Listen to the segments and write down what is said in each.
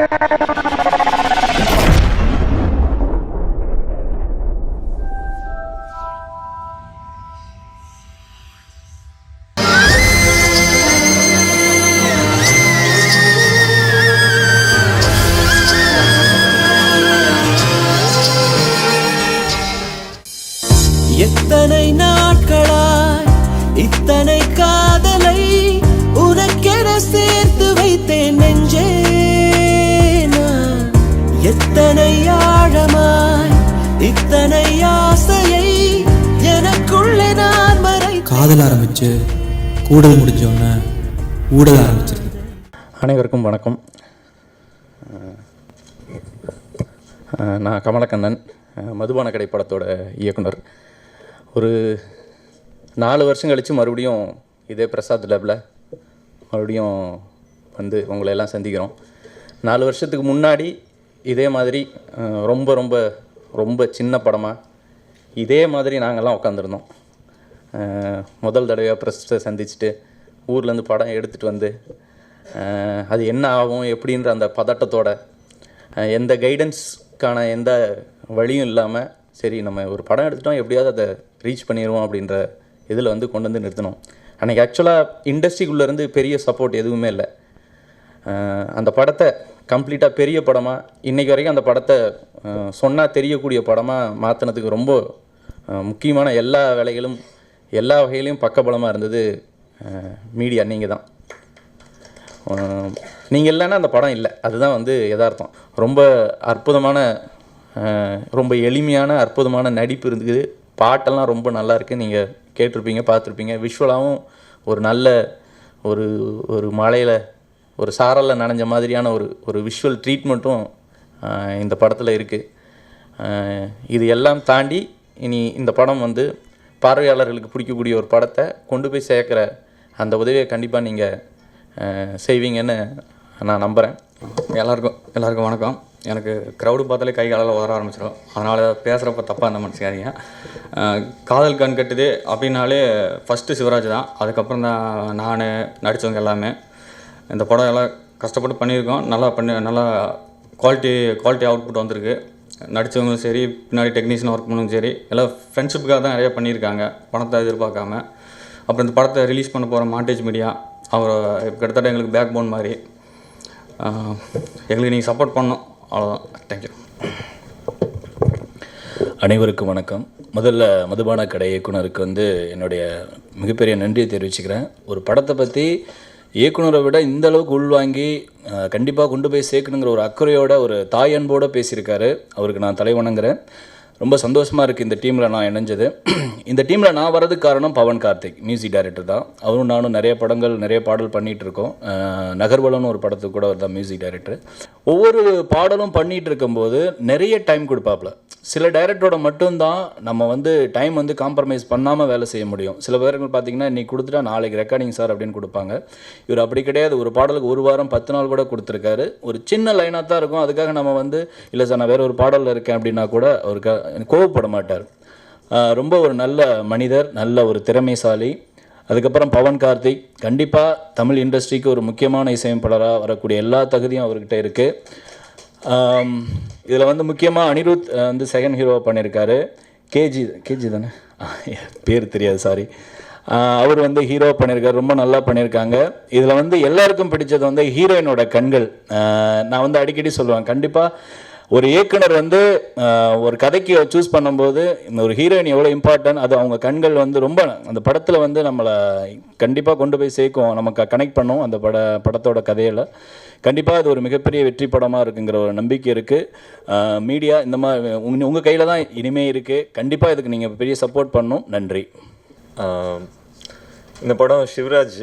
எத்தனை நாட்களாய் இத்தனை காதலை உனக்கென சேர்த்து வைத்தேன் நெஞ்சே நான். எத்தனை ஆழமாய் இத்தனை ஆசையை எனக்குள்ளே நான் மறை. காதல் ஆரம்பிச்சு கூடல் முடிஞ்சோன்னு ஊடல் ஆரம்பிச்சிருக்கு. அனைவருக்கும் வணக்கம். நான் கமலக்கண்ணன், மதுபான கடை படத்தோட இயக்குனர். ஒரு 4 வருஷம் கழித்து மறுபடியும் இதே பிரசாத் லேபில் மறுபடியும் வந்து உங்களை எல்லாம் சந்திக்கிறோம். 4 வருஷத்துக்கு முன்னாடி இதே மாதிரி ரொம்ப ரொம்ப ரொம்ப சின்ன படமாக இதே மாதிரி நாங்கள்லாம் உட்காந்துருந்தோம். முதல் தடவையாக ப்ரெஸ்ஸை சந்திச்சுட்டு ஊர்லேருந்து படம் எடுத்துகிட்டு வந்து அது என்ன ஆகும் எப்படின்ற அந்த பதட்டத்தோட எந்த கைடன்ஸ்க்கான எந்த வழியும் இல்லாமல் சரி நம்ம ஒரு படம் எடுத்துட்டோம் எப்படியாவது அதை ரீச் பண்ணிடுவோம் அப்படின்ற இதில் வந்து கொண்டு வந்து நிறுத்தினோம். அன்றைக்கி ஆக்சுவலாக இண்டஸ்ட்ரிக்குள்ளேருந்து பெரிய சப்போர்ட் எதுவுமே இல்லை. அந்த படத்தை கம்ப்ளீட்டாக பெரிய படமாக இன்றைக்கி வரைக்கும் அந்த படத்தை சொன்னால் தெரியக்கூடிய படமாக மாற்றினதுக்கு ரொம்ப முக்கியமான எல்லா வேலைகளும் எல்லா வகையிலையும் பக்கபலமாக இருந்தது மீடியா. நீங்கள் தான். நீங்கள் இல்லைன்னா அந்த படம் இல்லை, அதுதான் வந்து யதார்த்தம். ரொம்ப அற்புதமான ரொம்ப எளிமையான அற்புதமான நடிப்பு இருக்குது. பாட்டெல்லாம் ரொம்ப நல்லா இருக்குது. நீங்கள் கேட்டிருப்பீங்க பார்த்துருப்பீங்க. விஷுவலாகவும் ஒரு நல்ல ஒரு ஒரு மலையில் ஒரு சாரலில் நனைஞ்ச மாதிரியான ஒரு விஷுவல் ட்ரீட்மெண்ட்டும் இந்த படத்தில் இருக்குது. இது எல்லாம் தாண்டி இனி இந்த படம் வந்து பார்வையாளர்களுக்கு பிடிக்கக்கூடிய ஒரு படத்தை கொண்டு போய் சேர்க்குற அந்த உதவியை கண்டிப்பாக நீங்கள் செய்வீங்கன்னு நான் நம்புகிறேன். எல்லாருக்கும் வணக்கம். எனக்கு க்ரௌடு பார்த்தாலே கை காலால் வர ஆரம்பிச்சிடும். அதனால் பேசுகிறப்ப தப்பாக இருந்த மனுஷங்க. காதல் கண் கட்டுது அப்படின்னாலே ஃபஸ்ட்டு சிவராஜ் தான். அதுக்கப்புறம் தான் நான் நடித்தவங்க எல்லாமே. இந்த படம் எல்லாம் கஷ்டப்பட்டு பண்ணியிருக்கோம். நல்லா குவாலிட்டி அவுட்புட் வந்திருக்கு. நடித்தவங்களும் சரி, பின்னாடி டெக்னீஷியன் ஒர்க் பண்ணவும் சரி, எல்லாம் ஃப்ரெண்ட்ஷிப்புக்காக தான் நிறையா பண்ணியிருக்காங்க, பணத்தை எதிர்பார்க்காம. அப்புறம் இந்த படத்தை ரிலீஸ் பண்ண போகிற மாண்டேஜ் மீடியா அவர் கிட்டத்தட்ட எங்களுக்கு பேக் போன் மாதிரி. எங்களுக்கு நீங்கள் சப்போர்ட் பண்ணணும், அவ்வளோதான். தேங்க்யூ. அனைவருக்கும் வணக்கம். முதல்ல மதுபான கடை இயக்குனருக்கு வந்து என்னுடைய மிகப்பெரிய நன்றியை தெரிவிச்சுக்கிறேன். ஒரு படத்தை பற்றி இயக்குனரை விட இந்த அளவுக்கு உள்வாங்கி கண்டிப்பாக கொண்டு போய் சேர்க்கணுங்கிற ஒரு அக்கறையோட ஒரு தாய் அன்போடு பேசியிருக்காரு. அவருக்கு நான் தலை வணங்குறேன். ரொம்ப சந்தோஷமாக இருக்குது இந்த டீமில் நான் இணைஞ்சது. இந்த டீமில் நான் வரதுக்கு காரணம் பவன் கார்த்திக், மியூசிக் டைரக்டர் தான். அவரும் நானும் நிறைய படங்கள் நிறைய பாடல் பண்ணிகிட்டு இருக்கோம். நகர்வலம்னு ஒரு படத்துக்கு கூட அவர் தான் மியூசிக் டைரக்டர். ஒவ்வொரு பாடலும் பண்ணிகிட்டு இருக்கும்போது நிறைய டைம் கொடுப்பாப்புல. சில டைரக்டரோட மட்டும்தான் நம்ம வந்து டைம் வந்து காம்ப்ரமைஸ் பண்ணாமல் வேலை செய்ய முடியும். சில பேர்கள் பார்த்திங்கன்னா இன்றைக்கி கொடுத்துட்டா நாளைக்கு ரெக்கார்டிங் சார் அப்படின்னு கொடுப்பாங்க. இவர் அப்படி கிடையாது. ஒரு பாடலுக்கு 1 வாரம் 10 நாள் கூட கொடுத்துருக்காரு. ஒரு சின்ன லைனாக தான் இருக்கும். அதுக்காக நம்ம வந்து இல்லை சார் நான் வேறு ஒரு பாடலில் இருக்கேன் அப்படின்னா கூட அவருக்கு கோவப்பட மாட்டார். ரொம்ப ஒரு நல்ல மனிதர், நல்ல ஒரு திறமைசாலி. அதுக்கப்புறம் பவன் கார்த்திக் கண்டிப்பாக தமிழ் இண்டஸ்ட்ரிக்கு ஒரு முக்கியமான இசையமைப்பாளராக வரக்கூடிய எல்லா தகுதியும் அவர்கிட்ட இருக்குது. இதில் வந்து முக்கியமாக அனிருத் வந்து செகண்ட் ஹீரோவாக பண்ணியிருக்காரு. கேஜி தானே பேர் தெரியாது, சாரி. அவர் வந்து ஹீரோ பண்ணியிருக்காரு. ரொம்ப நல்லா பண்ணியிருக்காங்க. இதில் வந்து எல்லாருக்கும் பிடிச்சது வந்து ஹீரோயினோட கண்கள். நான் வந்து அடிக்கடி சொல்லுவேன், கண்டிப்பாக ஒரு இயக்குனர் வந்து ஒரு கதைக்கு சூஸ் பண்ணும்போது இந்த ஒரு ஹீரோயின் எவ்வளோ இம்பார்ட்டன்ட், அது அவங்க கண்கள் வந்து ரொம்ப அந்த படத்தில் வந்து நம்மளை கண்டிப்பாக கொண்டு போய் சேர்க்கும், நமக்கு கனெக்ட் பண்ணும் அந்த படத்தோட கதையில். கண்டிப்பாக அது ஒரு மிகப்பெரிய வெற்றி படமாக இருக்குங்கிற ஒரு நம்பிக்கை இருக்குது. மீடியா இந்த மாதிரி உங்கள் கையில் தான் இனிமே இருக்குது. கண்டிப்பாக இதுக்கு நீங்கள் பெரிய சப்போர்ட் பண்ணணும். நன்றி. இந்த படம் சிவராஜ்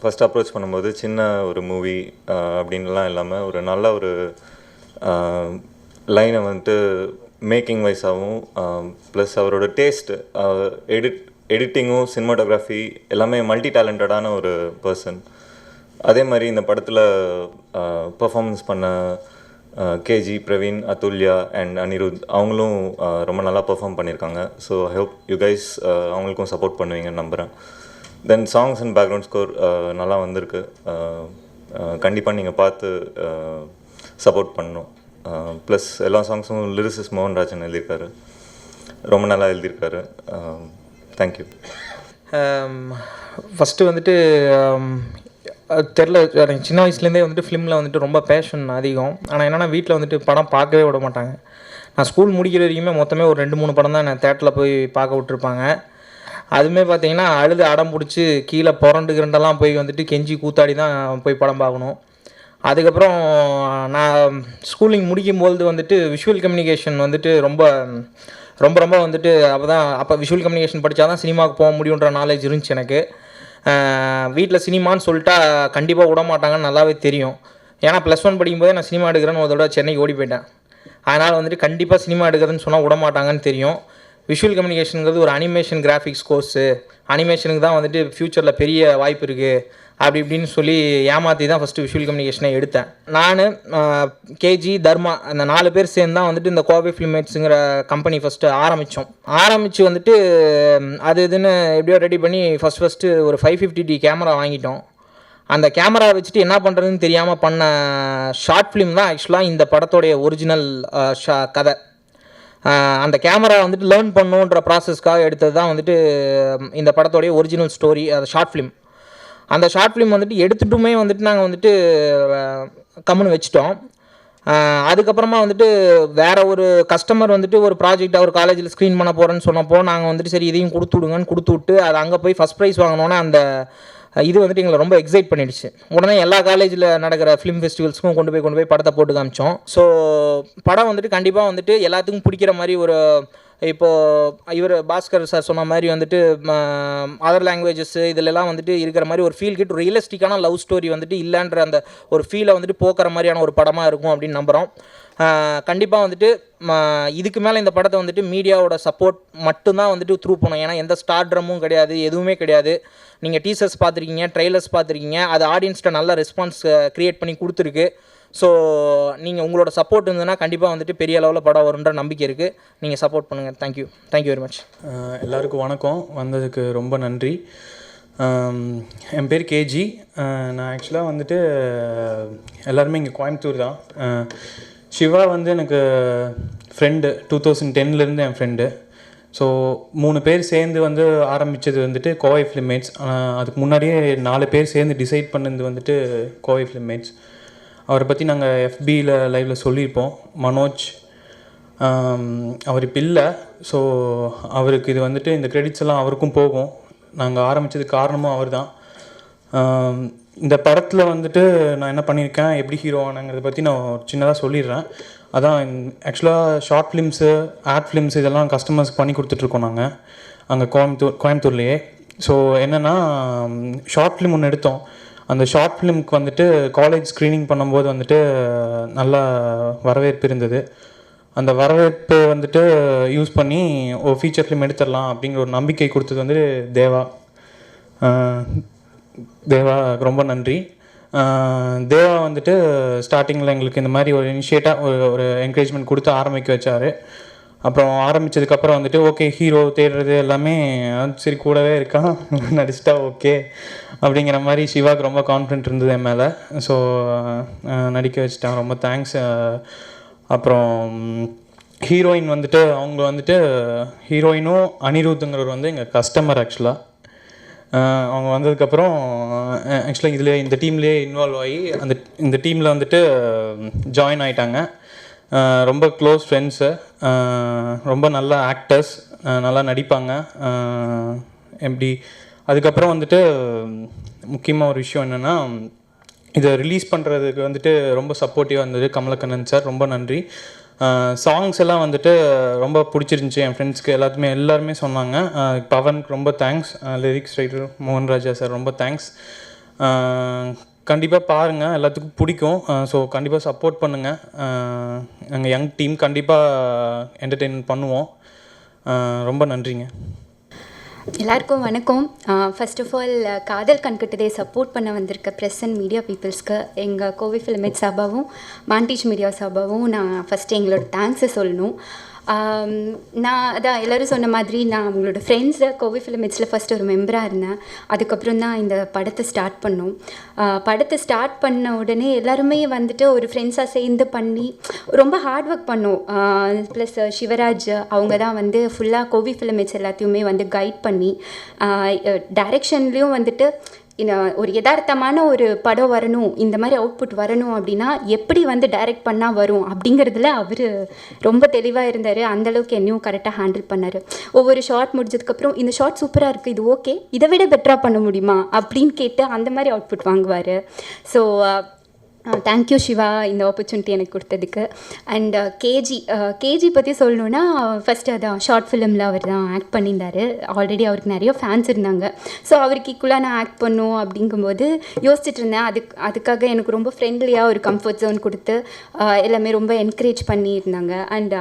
ஃபஸ்ட் அப்ரோச் பண்ணும்போது சின்ன ஒரு மூவி அப்படின்லாம் இல்லாமல் ஒரு நல்ல ஒரு லைனை வந்துட்டு மேக்கிங் வைஸாகவும் ப்ளஸ் அவரோட டேஸ்ட்டு எடிட்டிங்கும் சினிமாட்டோகிராஃபி எல்லாமே மல்டி டேலண்டடான ஒரு பர்சன். அதே மாதிரி இந்த படத்தில் பர்ஃபார்மன்ஸ் பண்ண கேஜி, பிரவீன், அதுல்யா அண்ட் அனிருத் அவங்களும் ரொம்ப நல்லா பர்ஃபார்ம் பண்ணியிருக்காங்க. So I hope you guys அவங்களுக்கும் சப்போர்ட் பண்ணுவீங்கன்னு நம்புகிறேன். தென் சாங்ஸ் அண்ட் பேக்ரவுண்ட் ஸ்கோர் நல்லா வந்திருக்கு. கண்டிப்பாக நீங்கள் பார்த்து சப்போர்ட் பண்ணணும். ப்ளஸ் எல்லா சாங்ஸும் லிரிசிஸ்ட் மோகன்ராஜன் எழுதியிருக்காரு, ரொம்ப நல்லா எழுதியிருக்காரு. தேங்க்யூ. ஃபஸ்ட்டு வந்துட்டு தெரில, எனக்கு சின்ன வயசுலேருந்தே வந்துட்டு ஃபிலிமில் வந்துட்டு ரொம்ப பேஷன் அதிகம். ஆனால் என்னென்னா வீட்டில் வந்துட்டு படம் பார்க்கவே விட மாட்டாங்க. நான் ஸ்கூல் முடிக்கிற வரைக்குமே மொத்தமே ஒரு 2-3 படம் தான் நான் தேட்டரில் போய் பார்க்க விட்ருப்பாங்க. அதுவுமே பார்த்தீங்கன்னா அழுது அடம் பிடிச்சி கீழே புரண்டுகிரண்டெல்லாம் போய் வந்துட்டு கெஞ்சி கூத்தாடி தான் போய் படம் பார்க்கணும். அதுக்கப்புறம் நான் ஸ்கூலிங் முடிக்கும்போது வந்துட்டு விஷுவல் கம்யூனிகேஷன் வந்துட்டு ரொம்ப வந்துட்டு அப்போ விஷுவல் கம்யூனிகேஷன் படித்தா தான் சினிமாவுக்கு போக முடியுன்ற நாலேஜ் இருந்துச்சு எனக்கு. வீட்டில் சினிமான்னு சொல்லிட்டா கண்டிப்பாக விட மாட்டாங்கன்னு நல்லாவே தெரியும். ஏன்னா +1 படிக்கும்போதே நான் சினிமா எடுக்கிறேன்னு ஒரு தடவை சென்னைக்கு ஓடி போயிட்டேன். அதனால் வந்துட்டு கண்டிப்பாக சினிமா எடுக்கிறதுன்னு சொன்னால் விட மாட்டாங்கன்னு தெரியும். விஷுவல் கம்யூனிகேஷனுங்கிறது ஒரு அனிமேஷன் கிராஃபிக்ஸ் கோர்ஸு, அனிமேஷனுக்கு தான் வந்துட்டு ஃப்யூச்சரில் பெரிய வாய்ப்பு இருக்குது அப்படி இப்படின்னு சொல்லி ஏமாற்றி தான் ஃபஸ்ட்டு விஷுவல் கம்யூனிகேஷனை எடுத்தேன். நான் கேஜி தர்மா அந்த 4 பேர் சேர்ந்து தான் வந்துட்டு இந்த கோவை ஃபிலிமேட்ஸுங்கிற கம்பெனி ஃபஸ்ட்டு ஆரம்பித்து வந்துட்டு அது இதுன்னு எப்படியோ ரெடி பண்ணி ஃபஸ்ட்டு ஒரு 550D கேமரா வாங்கிட்டோம். அந்த கேமரா வச்சுட்டு என்ன பண்ணுறதுன்னு தெரியாமல் பண்ண ஷார்ட் ஃபிலிம் தான் ஆக்சுவலாக இந்த படத்தோடைய ஒரிஜினல் கதை. அந்த கேமரா வந்துட்டு லேர்ன் பண்ணுன்ற ப்ராசஸ்க்காக எடுத்தது தான் வந்துட்டு இந்த படத்தோடைய ஒரிஜினல் ஸ்டோரி, அது ஷார்ட் ஃபிலிம். அந்த ஷார்ட் ஃபிலிம் வந்துட்டு எடுத்துட்டுமே வந்துட்டு நாங்கள் வந்துட்டு கம்முன்னு வச்சுட்டோம். அதுக்கப்புறமா வந்துட்டு வேறு ஒரு கஸ்டமர் வந்துட்டு ஒரு ப்ராஜெக்ட் அவர் காலேஜில் ஸ்க்ரீன் பண்ண போகிறேன்னு சொன்னப்போ நாங்கள் வந்துட்டு சரி இதையும் கொடுத்து விடுங்கன்னு கொடுத்து விட்டு அது அங்கே போய் ஃபஸ்ட் ப்ரைஸ் வாங்கினோன்னே அந்த இது வந்துட்டு எங்களை ரொம்ப எக்ஸைட் பண்ணிடுச்சு. உடனே எல்லா காலேஜில் நடக்கிற ஃபிலிம் ஃபெஸ்டிவல்ஸ்க்கும் கொண்டு போய் படத்தை போட்டு காமிச்சோம். ஸோ படம் வந்துட்டு கண்டிப்பாக வந்துட்டு எல்லாத்துக்கும் பிடிக்கிற மாதிரி ஒரு, இப்போது இவர் பாஸ்கர் சார் சொன்ன மாதிரி வந்துட்டு அதர் லாங்குவேஜஸ் இதிலெல்லாம் வந்துட்டு இருக்கிற மாதிரி ஒரு ஃபீல் கிட் ரியலிஸ்டிக்கான லவ் ஸ்டோரி வந்துட்டு இல்லைன்ற அந்த ஒரு ஃபீலை வந்துட்டு போக்குற மாதிரியான ஒரு படமாக இருக்கும் அப்படின்னு நம்புகிறோம். கண்டிப்பாக வந்துட்டு இதுக்கு மேலே இந்த படத்தை வந்துட்டு மீடியாவோட சப்போர்ட் மட்டும்தான் வந்துட்டு த்ரூ பண்ணணும். ஏன்னா எந்த ஸ்டார்ட்ரமும் கிடையாது, எதுவுமே கிடையாது. நீங்கள் டீசர்ஸ் பார்த்துருக்கீங்க, ட்ரெய்லர்ஸ் பார்த்துருக்கீங்க, அது ஆடியன்ஸ்கிட்ட நல்ல ரெஸ்பான்ஸ் க்ரியேட் பண்ணி கொடுத்துருக்கு. ஸோ நீங்கள் உங்களோட சப்போர்ட் இருந்ததுன்னா கண்டிப்பாக வந்துட்டு பெரிய அளவில் படம் வரும்ன்ற நம்பிக்கை இருக்குது. நீங்கள் சப்போர்ட் பண்ணுங்கள். Thank you very much. எல்லாருக்கும் வணக்கம், வந்ததுக்கு ரொம்ப நன்றி. என் பேர் கேஜி. நான் ஆக்சுவலாக வந்துட்டு எல்லாருமே இங்கே கோயம்புத்தூர் தான். சிவா வந்து எனக்கு ஃப்ரெண்டு, 2010லேருந்து என் ஃப்ரெண்டு. ஸோ 3 பேர் சேர்ந்து வந்து ஆரம்பித்தது வந்துட்டு கோவை ஃபிலிமேட்ஸ். அதுக்கு முன்னாடியே 4 பேர் சேர்ந்து டிசைட் பண்ணது வந்துட்டு கோவை ஃபிலிமேட்ஸ். அவரை பற்றி நாங்கள் FBயில் லைவில் சொல்லியிருப்போம். மனோஜ் அவர் இப்போ இல்லை. ஸோ அவருக்கு இது வந்துட்டு இந்த கிரெடிட்ஸ் எல்லாம் அவருக்கும் போகும். நாங்கள் ஆரம்பித்ததுக்கு காரணமும் அவர் தான். இந்த படத்தில் வந்துட்டு நான் என்ன பண்ணியிருக்கேன், எப்படி ஹீரோ ஆனங்கிறத பற்றி நான் சின்னதாக சொல்லிடுறேன். அதான் ஆக்சுவலாக ஷார்ட் ஃபிலிம்ஸு, ஆட் ஃபிலிம்ஸ் இதெல்லாம் கஸ்டமர்ஸ்க்கு பண்ணி கொடுத்துட்ருக்கோம் நாங்கள் அங்கே கோயம்புத்தூர்லேயே. ஸோ என்னென்னா ஷார்ட் ஃபிலிம் ஒன்று எடுத்தோம். அந்த ஷார்ட் ஃபிலிமுக்கு வந்துட்டு காலேஜ் ஸ்க்ரீனிங் பண்ணும்போது வந்துட்டு நல்லா வரவேற்பு இருந்தது. அந்த வரவேற்பு வந்துட்டு யூஸ் பண்ணி ஒரு ஃபீச்சர் ஃபிலிம் எடுத்துடலாம் அப்படிங்கிற ஒரு நம்பிக்கை கொடுத்தது வந்து தேவா ரொம்ப நன்றி. தேவா வந்துட்டு ஸ்டார்டிங்கில் எங்களுக்கு இந்த மாதிரி ஒரு இனிஷியேட்டாக ஒரு என்கரேஜ்மெண்ட் கொடுத்து ஆரம்பிக்க வச்சார். அப்புறம் ஆரம்பித்ததுக்கப்புறம் வந்துட்டு ஓகே ஹீரோ தேடுறது எல்லாமே சரி கூடவே இருக்கான் நடிச்சிட்டா ஓகே அப்படிங்கிற மாதிரி சிவாவுக்கு ரொம்ப கான்ஃபிடென்ட் இருந்தது என் மேலே. ஸோ நடிக்க வச்சுட்டான், ரொம்ப தேங்க்ஸ். அப்புறம் ஹீரோயின் வந்துட்டு அவங்க வந்துட்டு ஹீரோயினும் அனிருத்துங்கிறவர் வந்து எங்கள் கஸ்டமர். ஆக்சுவலாக அவங்க வந்ததுக்கப்புறம் ஆக்சுவலாக இந்த டீம்லேயே இன்வால்வ் ஆகி இந்த டீமில் வந்துட்டு ஜாயின் ஆகிட்டாங்க. ரொம்ப க்ளோஸ் ஃப்ரெண்ட்ஸு, ரொம்ப நல்ல ஆக்டர்ஸ், நல்லா நடிப்பாங்க எப்படி. அதுக்கப்புறம் வந்துட்டு முக்கியமாக ஒரு விஷயம் என்னென்னா, இதை ரிலீஸ் பண்ணுறதுக்கு வந்துட்டு ரொம்ப சப்போர்ட்டிவாக இருந்தது கமலக்கண்ணன் சார், ரொம்ப நன்றி. சாங்ஸ் எல்லாம் வந்துட்டு ரொம்ப பிடிச்சிருந்துச்சி என் ஃப்ரெண்ட்ஸ்க்கு எல்லாருமே சொன்னாங்க. பவனுக்கு ரொம்ப thanks, lyrics writer Mohan Raja sir ரொம்ப தேங்க்ஸ். கண்டிப்பாக பாருங்கள், எல்லாத்துக்கும் பிடிக்கும். ஸோ கண்டிப்பாக சப்போர்ட் பண்ணுங்கள். எங்கள் யங் டீம் கண்டிப்பாக என்டர்டெயின்மெண்ட் பண்ணுவோம். ரொம்ப நன்றிங்க. எல்லாருக்கும் வணக்கம். ஃபர்ஸ்ட் ஆஃப் ஆல் காதல் கண்கட்டுதே சப்போர்ட் பண்ண வந்திருக்க ப்ரெஸ் அண்ட் மீடியா பீப்புள்ஸ்க்கு எங்கள் கோவை ஃபிலிமேட் சார்பாகவும் மாண்டேஜ் மீடியா சார்பாகவும் நான் ஃபஸ்ட்டு எங்களோட தேங்க்ஸை சொல்லணும். நான் அதான் எல்லோரும் சொன்ன மாதிரி நான் அவங்களோட ஃப்ரெண்ட்ஸு கோவி ஃபிலிமிட்ஸில் ஃபஸ்ட்டு ஒரு மெம்பராக இருந்தேன். அதுக்கப்புறம் தான் இந்த படத்தை ஸ்டார்ட் பண்ணோம். படத்தை ஸ்டார்ட் பண்ண உடனே எல்லாருமே வந்துட்டு ஒரு ஃப்ரெண்ட்ஸாக சேர்ந்து பண்ணி ரொம்ப ஹார்ட் ஒர்க் பண்ணோம். ப்ளஸ் சிவராஜ் அவங்க தான் வந்து ஃபுல்லாக கோவி ஃபிலிமிட்ஸ் எல்லாத்தையுமே வந்து கைட் பண்ணி டைரெக்ஷன்லேயும் வந்துட்டு ஒரு யதார்த்தமான ஒரு படம் வரணும், இந்த மாதிரி அவுட்புட் வரணும் அப்படின்னா எப்படி வந்து டைரக்ட் பண்ணால் வரும் அப்படிங்கிறதுல அவர் ரொம்ப தெளிவாக இருந்தார். அந்தளவுக்கு என்னையும் கரெக்டாக ஹேண்டில் பண்ணார். ஒவ்வொரு ஷார்ட் முடிஞ்சதுக்கப்புறம் இந்த ஷார்ட் சூப்பராக இருக்குது, இது ஓகே, இதை விட பெட்டராக பண்ண முடியுமா அப்படின்னு கேட்டு அந்த மாதிரி அவுட்புட் வாங்குவார். ஸோ தேங்க்யூ சிவா இந்த ஆப்பர்ச்சுனிட்டி எனக்கு கொடுத்ததுக்கு. அண்ட் கேஜி பற்றி சொல்லணுன்னா ஃபஸ்ட்டு அதான் ஷார்ட் ஃபிலிமில் அவர் தான் ஆக்ட் பண்ணியிருந்தார். ஆல்ரெடி அவருக்கு நிறைய ஃபேன்ஸ் இருந்தாங்க. ஸோ அவருக்கு ஈக்குவலாக நான் ஆக்ட் பண்ணும் அப்படிங்கும்போது யோசிச்சுட்டு இருந்தேன். அதுக்காக எனக்கு ரொம்ப ஃப்ரெண்ட்லியாக ஒரு கம்ஃபர்ட் ஜோன் கொடுத்து எல்லாமே ரொம்ப என்கரேஜ் பண்ணியிருந்தாங்க. அண்ட்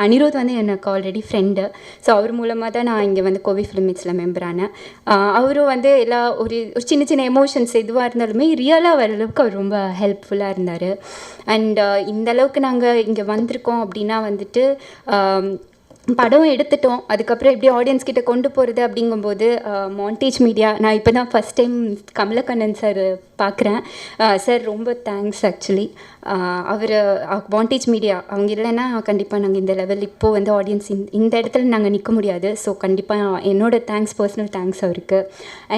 அனிருத் வந்து எனக்கு ஆல்ரெடி ஃப்ரெண்டு. ஸோ அவர் மூலமாக தான் நான் இங்கே வந்து கோவி ஃபிலிமிட்ஸில் மெம்பரானேன். அவரும் வந்து எல்லா ஒரு சின்ன சின்ன எமோஷன்ஸ் எதுவாக இருந்தாலுமே ரியலாக வர அளவுக்கு அவர் ரொம்ப ஹெல்ப்ஃபுல்லாக இருந்தார். அண்ட் இந்த அளவுக்கு நாங்கள் இங்கே வந்திருக்கோம் அப்படின்னா வந்துட்டு படம் எடுத்துட்டோம், அதுக்கப்புறம் எப்படி ஆடியன்ஸ் கிட்ட கொண்டு போகிறது அப்படிங்கும்போது மாண்டேஜ் மீடியா, நான் இப்போ தான் ஃபஸ்ட் டைம் கமலக்கண்ணன் சார் பார்க்குறேன். சார் ரொம்ப தேங்க்ஸ். ஆக்சுவலி அவர் மாண்டேஜ் மீடியா அவங்க இல்லைன்னா கண்டிப்பாக நாங்கள் இந்த லெவல் இப்போது வந்து ஆடியன்ஸ் இந்த இடத்துல நாங்கள் நிற்க முடியாது. ஸோ கண்டிப்பாக என்னோடய தேங்க்ஸ், பர்சனல் தேங்க்ஸ் அவருக்கு.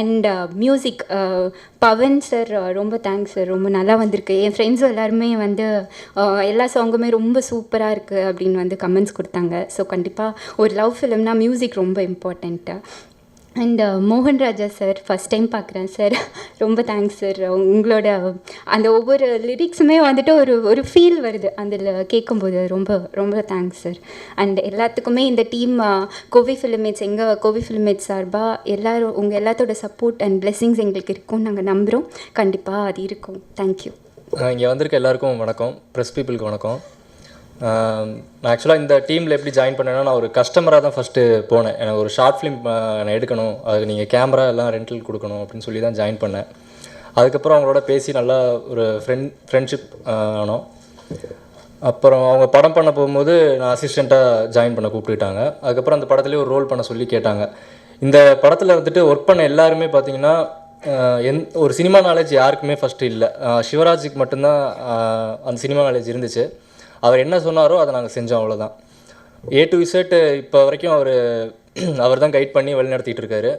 அண்ட் மியூசிக் பவன் சார் ரொம்ப தேங்க்ஸ் சார், ரொம்ப நல்லா வந்திருக்கு. என் ஃப்ரெண்ட்ஸும் எல்லாருமே வந்து எல்லா சாங்குமே ரொம்ப சூப்பராக இருக்குது அப்படின்னு வந்து கமெண்ட்ஸ் கொடுத்தாங்க. ஸோ கண்டிப்பாக ஒரு லவ் ஃபிலிம்னா மியூசிக் ரொம்ப இம்பார்ட்டண்ட்டு. அண்ட் மோகன் ராஜா சார் ஃபஸ்ட் டைம் பார்க்குறேன் சார், ரொம்ப தேங்க்ஸ் சார். உங்களோட அந்த ஒவ்வொரு லிரிக்ஸுமே வந்துட்டு ஒரு ஃபீல் வருது அதில் கேட்கும்போது, ரொம்ப ரொம்ப தேங்க்ஸ் சார். அண்ட் எல்லாத்துக்குமே இந்த டீம் கோவி ஃபிலிமிட்ஸ், எங்கள் கோவி ஃபிலிமிட்ஸ் சார்பாக எல்லோரும் உங்கள் எல்லாத்தோட சப்போர்ட் அண்ட் பிளெஸிங்ஸ் எங்களுக்கு இருக்கும்னு நாங்கள் நம்புகிறோம். கண்டிப்பாக அது இருக்கும். தேங்க்யூ. இங்கே வந்திருக்க எல்லாருக்கும் வணக்கம், ப்ரெஸ் பீப்புளுக்கு வணக்கம். நான் ஆக்சுவலாக இந்த டீமில் எப்படி ஜாயின் பண்ணேன்னா, நான் ஒரு கஸ்டமராக தான் ஃபஸ்ட்டு போனேன். எனக்கு ஒரு ஷார்ட் ஃபிலிம் நான் எடுக்கணும், அதுக்கு நீங்கள் கேமரா எல்லாம் ரெண்டல் கொடுக்கணும் அப்படின்னு சொல்லி தான் ஜாயின் பண்ணேன். அதுக்கப்புறம் அவங்களோட பேசி நல்லா ஒரு ஃப்ரெண்ட்ஷிப் ஆனோம். அப்புறம் அவங்க படம் பண்ண போகும்போது நான் அசிஸ்டண்ட்டாக ஜாயின் பண்ண கூப்பிட்டுட்டாங்க. அதுக்கப்புறம் அந்த படத்துலேயே ஒரு ரோல் பண்ண சொல்லி கேட்டாங்க. இந்த படத்தில் வந்துட்டு ஒர்க் பண்ண எல்லாருமே பார்த்திங்கன்னா ஒரு சினிமா நாலேஜ் யாருக்குமே ஃபஸ்ட்டு இல்லை. சிவராஜுக்கு மட்டும்தான் அந்த சினிமா நாலேஜ் இருந்துச்சு. அவர் என்ன சொன்னாரோ அதை நாங்கள் செஞ்சோம், அவ்வளோதான். A to Z இப்போ வரைக்கும் அவர் தான் கைட் பண்ணி வழிநடத்திட்டு இருக்காரு.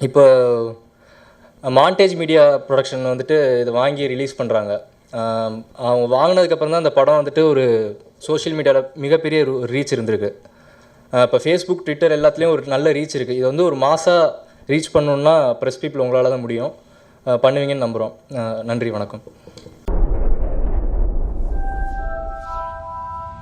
இப்போ மாண்டேஜ் மீடியா ப்ரொடக்ஷன் வந்துட்டு இதை வாங்கி ரிலீஸ் பண்ணுறாங்க. அவங்க வாங்கினதுக்கப்புறம் தான் அந்த படம் வந்துட்டு ஒரு சோஷியல் மீடியாவில் மிகப்பெரிய ரீச் இருந்திருக்கு. இப்போ ஃபேஸ்புக், ட்விட்டர் எல்லாத்துலேயும் ஒரு நல்ல ரீச் இருக்குது. இது வந்து ஒரு மாதம் ரீச் பண்ணணுன்னா ப்ரெஸ் பீப்புள் உங்களால் தான் முடியும். பண்ணுவீங்கன்னு நம்புகிறோம். நன்றி, வணக்கம்.